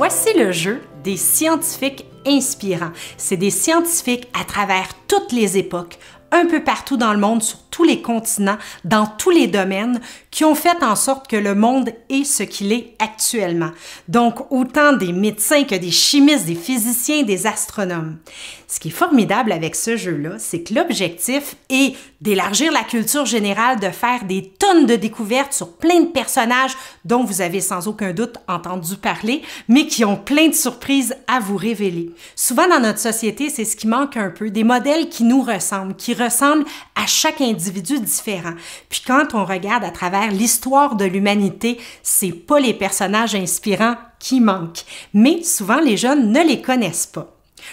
Voici le jeu des scientifiques inspirants. C'est des scientifiques à travers toutes les époques, un peu partout dans le monde, sur tous les continents, dans tous les domaines, qui ont fait en sorte que le monde est ce qu'il est actuellement. Donc, autant des médecins que des chimistes, des physiciens, des astronomes. Ce qui est formidable avec ce jeu-là, c'est que l'objectif est d'élargir la culture générale, de faire des tonnes de découvertes sur plein de personnages dont vous avez sans aucun doute entendu parler, mais qui ont plein de surprises à vous révéler. Souvent dans notre société, c'est ce qui manque un peu, des modèles qui nous ressemblent, qui ressemblent à chaque individu différent. Puis quand on regarde à travers l'histoire de l'humanité, c'est pas les personnages inspirants qui manquent, mais souvent les jeunes ne les connaissent pas.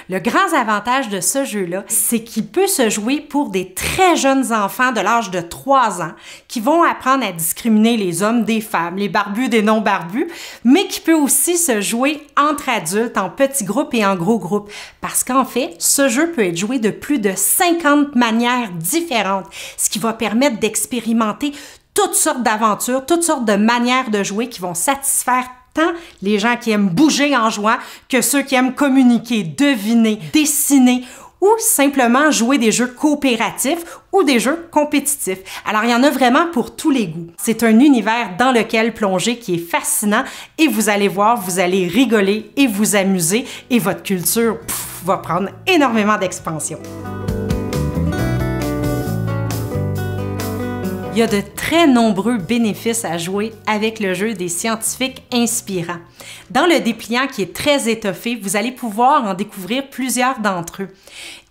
Le grand avantage de ce jeu-là, c'est qu'il peut se jouer pour des très jeunes enfants de l'âge de 3 ans qui vont apprendre à discriminer les hommes des femmes, les barbus des non-barbus, mais qui peut aussi se jouer entre adultes, en petits groupes et en gros groupes. Parce qu'en fait, ce jeu peut être joué de plus de 50 manières différentes, ce qui va permettre d'expérimenter toutes sortes d'aventures, toutes sortes de manières de jouer qui vont satisfaire tant les gens qui aiment bouger en jouant que ceux qui aiment communiquer, deviner, dessiner ou simplement jouer des jeux coopératifs ou des jeux compétitifs. Alors, il y en a vraiment pour tous les goûts. C'est un univers dans lequel plonger qui est fascinant et vous allez voir, vous allez rigoler et vous amuser et votre culture va prendre énormément d'expansion. Il y a de très nombreux bénéfices à jouer avec le jeu des scientifiques inspirants. Dans le dépliant qui est très étoffé, vous allez pouvoir en découvrir plusieurs d'entre eux.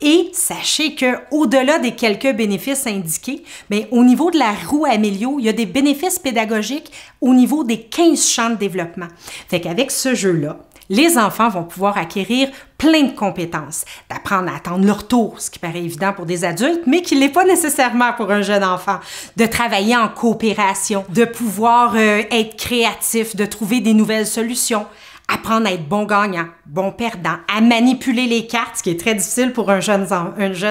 Et sachez qu'au-delà des quelques bénéfices indiqués, au niveau de la roue Amélio, il y a des bénéfices pédagogiques au niveau des 15 champs de développement. Fait qu'avec ce jeu-là, les enfants vont pouvoir acquérir plein de compétences, d'apprendre à attendre leur tour, ce qui paraît évident pour des adultes, mais qui ne l'est pas nécessairement pour un jeune enfant, de travailler en coopération, de pouvoir être créatif, de trouver des nouvelles solutions, apprendre à être bon gagnant, bon perdant, à manipuler les cartes, ce qui est très difficile pour un jeune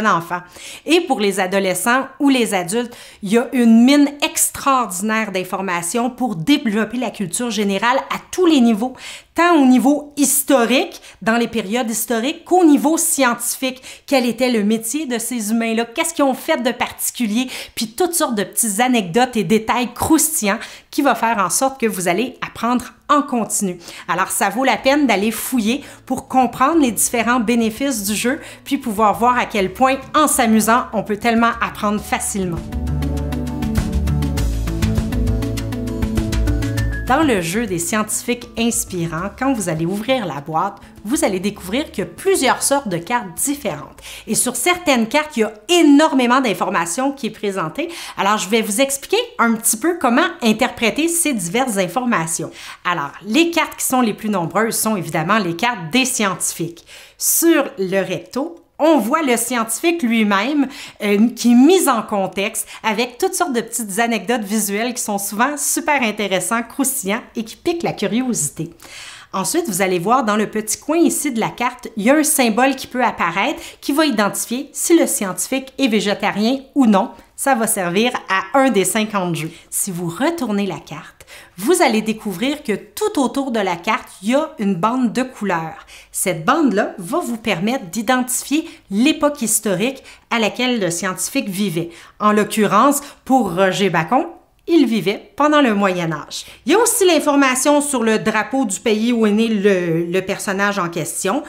enfant. Et pour les adolescents ou les adultes, il y a une mine extraordinaire d'informations pour développer la culture générale à tous les niveaux, tant au niveau historique, dans les périodes historiques, qu'au niveau scientifique. Quel était le métier de ces humains-là? Qu'est-ce qu'ils ont fait de particulier? Puis toutes sortes de petites anecdotes et détails croustillants qui vont faire en sorte que vous allez apprendre en continu. Alors, ça vaut la peine d'aller fouiller pour comprendre les différents bénéfices du jeu, puis pouvoir voir à quel point, en s'amusant, on peut tellement apprendre facilement. Dans le jeu des scientifiques inspirants, quand vous allez ouvrir la boîte, vous allez découvrir qu'il y a plusieurs sortes de cartes différentes. Et sur certaines cartes, il y a énormément d'informations qui est présentée. Alors, je vais vous expliquer un petit peu comment interpréter ces diverses informations. Alors, les cartes qui sont les plus nombreuses sont évidemment les cartes des scientifiques. Sur le recto, on voit le scientifique lui-même qui est mis en contexte avec toutes sortes de petites anecdotes visuelles qui sont souvent super intéressants, croustillants et qui piquent la curiosité. Ensuite, vous allez voir dans le petit coin ici de la carte, il y a un symbole qui peut apparaître qui va identifier si le scientifique est végétarien ou non. Ça va servir à un des 50 jeux. Si vous retournez la carte, vous allez découvrir que tout autour de la carte, il y a une bande de couleurs. Cette bande-là va vous permettre d'identifier l'époque historique à laquelle le scientifique vivait. En l'occurrence, pour Roger Bacon, il vivait pendant le Moyen Âge. Il y a aussi l'information sur le drapeau du pays où est né le personnage en question.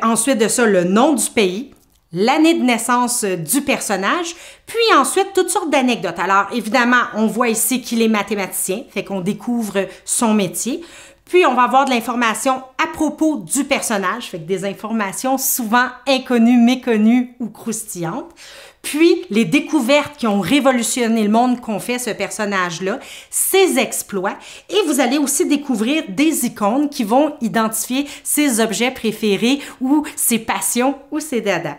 Ensuite de ça, le nom du pays, l'année de naissance du personnage, puis ensuite toutes sortes d'anecdotes. Alors évidemment, on voit ici qu'il est mathématicien, fait qu'on découvre son métier. Puis on va avoir de l'information à propos du personnage, fait que des informations souvent inconnues, méconnues ou croustillantes. Puis les découvertes qui ont révolutionné le monde qu'ont fait ce personnage-là, ses exploits, et vous allez aussi découvrir des icônes qui vont identifier ses objets préférés ou ses passions ou ses dadas.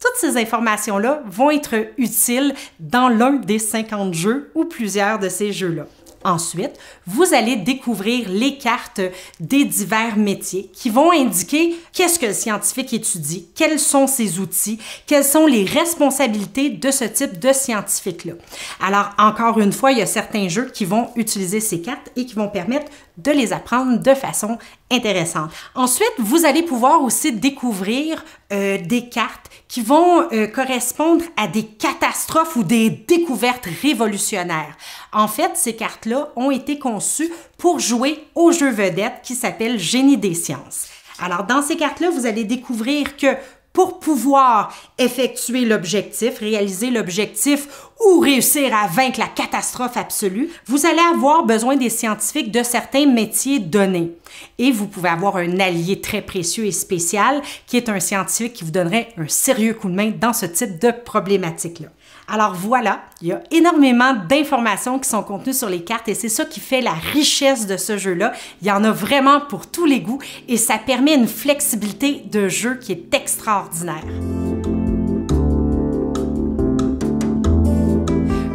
Toutes ces informations-là vont être utiles dans l'un des 50 jeux ou plusieurs de ces jeux-là. Ensuite, vous allez découvrir les cartes des divers métiers qui vont indiquer qu'est-ce que le scientifique étudie, quels sont ses outils, quelles sont les responsabilités de ce type de scientifique-là. Alors, encore une fois, il y a certains jeux qui vont utiliser ces cartes et qui vont permettre de les apprendre de façon intéressante. Ensuite, vous allez pouvoir aussi découvrir des cartes qui vont correspondre à des catastrophes ou des découvertes révolutionnaires. En fait, ces cartes-là ont été conçues pour jouer au jeu vedette qui s'appelle Génie des sciences. Alors, dans ces cartes-là, vous allez découvrir que pour pouvoir effectuer l'objectif, réaliser l'objectif ou réussir à vaincre la catastrophe absolue, vous allez avoir besoin des scientifiques de certains métiers donnés. Et vous pouvez avoir un allié très précieux et spécial qui est un scientifique qui vous donnerait un sérieux coup de main dans ce type de problématique-là. Alors voilà, il y a énormément d'informations qui sont contenues sur les cartes et c'est ça qui fait la richesse de ce jeu-là. Il y en a vraiment pour tous les goûts et ça permet une flexibilité de jeu qui est extraordinaire.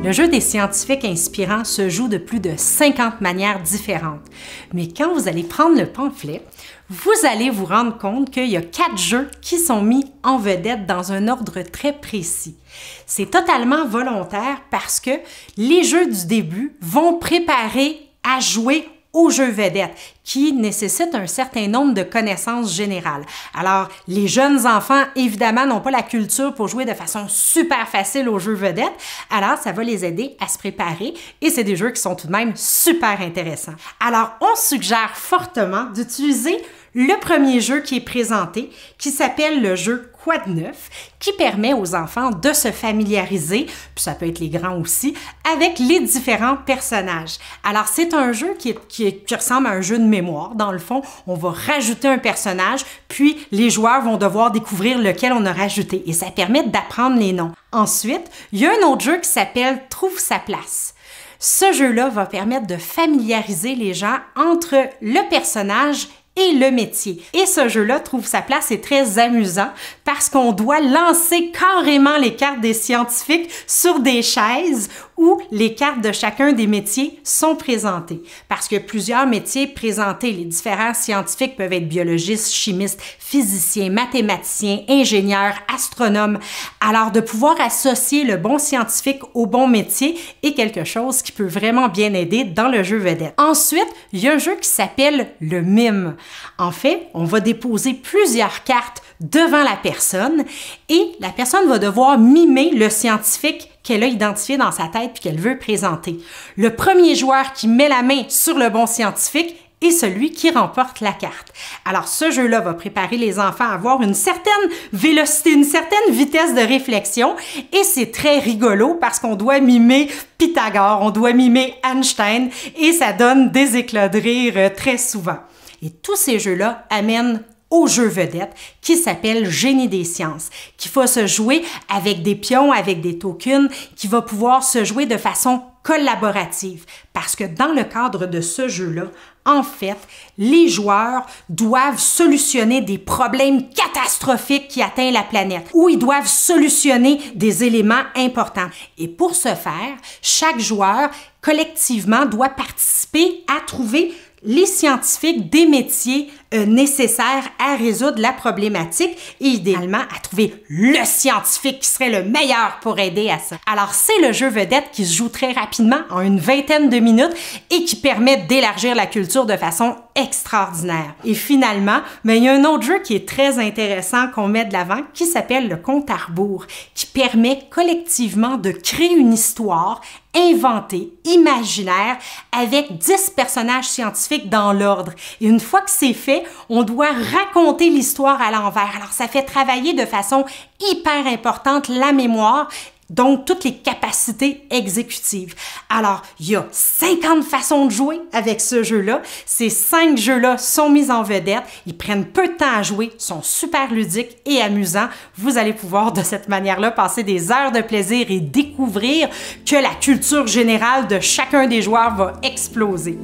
Le jeu des scientifiques inspirants se joue de plus de 50 manières différentes. Mais quand vous allez prendre le pamphlet, vous allez vous rendre compte qu'il y a 4 jeux qui sont mis en vedette dans un ordre très précis. C'est totalement volontaire parce que les jeux du début vont préparer à jouer aux jeux vedettes qui nécessitent un certain nombre de connaissances générales. Alors, les jeunes enfants, évidemment, n'ont pas la culture pour jouer de façon super facile aux jeux vedettes, alors ça va les aider à se préparer et c'est des jeux qui sont tout de même super intéressants. Alors, on suggère fortement d'utiliser le premier jeu qui est présenté, qui s'appelle le jeu Quad 9, qui permet aux enfants de se familiariser, puis ça peut être les grands aussi, avec les différents personnages. Alors, c'est un jeu qui ressemble à un jeu de mémoire. Dans le fond, on va rajouter un personnage, puis les joueurs vont devoir découvrir lequel on a rajouté, et ça permet d'apprendre les noms. Ensuite, il y a un autre jeu qui s'appelle Trouve sa place. Ce jeu-là va permettre de familiariser les gens entre le personnage et le métier. Et ce jeu-là trouve sa place, c'est très amusant parce qu'on doit lancer carrément les cartes des scientifiques sur des chaises où les cartes de chacun des métiers sont présentées. Parce que plusieurs métiers présentés, les différents scientifiques peuvent être biologistes, chimistes, physiciens, mathématiciens, ingénieurs, astronomes. Alors, de pouvoir associer le bon scientifique au bon métier est quelque chose qui peut vraiment bien aider dans le jeu vedette. Ensuite, il y a un jeu qui s'appelle le mime. En fait, on va déposer plusieurs cartes devant la personne et la personne va devoir mimer le scientifique qu'elle a identifié dans sa tête puis qu'elle veut présenter. Le premier joueur qui met la main sur le bon scientifique est celui qui remporte la carte. Alors, ce jeu-là va préparer les enfants à avoir une certaine vélocité, une certaine vitesse de réflexion et c'est très rigolo parce qu'on doit mimer Pythagore, on doit mimer Einstein et ça donne des éclats de rire très souvent. Et tous ces jeux-là amènent au jeu vedette qui s'appelle Génie des sciences, qui va se jouer avec des pions, avec des tokens, qui va pouvoir se jouer de façon collaborative. Parce que dans le cadre de ce jeu-là, en fait, les joueurs doivent solutionner des problèmes catastrophiques qui atteignent la planète, ou ils doivent solutionner des éléments importants. Et pour ce faire, chaque joueur, collectivement, doit participer à trouver les scientifiques des métiers nécessaires à résoudre la problématique et idéalement à trouver le scientifique qui serait le meilleur pour aider à ça. Alors, c'est le jeu vedette qui se joue très rapidement, en une vingtaine de minutes et qui permet d'élargir la culture de façon extraordinaire. Et finalement, il y a un autre jeu qui est très intéressant qu'on met de l'avant qui s'appelle le compte à rebours, qui permet collectivement de créer une histoire inventée, imaginaire, avec 10 personnages scientifiques dans l'ordre. Et une fois que c'est fait, on doit raconter l'histoire à l'envers. Alors, ça fait travailler de façon hyper importante la mémoire, donc toutes les capacités exécutives. Alors, il y a 50 façons de jouer avec ce jeu-là. Ces 5 jeux-là sont mis en vedette. Ils prennent peu de temps à jouer, sont super ludiques et amusants. Vous allez pouvoir de cette manière-là passer des heures de plaisir et découvrir que la culture générale de chacun des joueurs va exploser.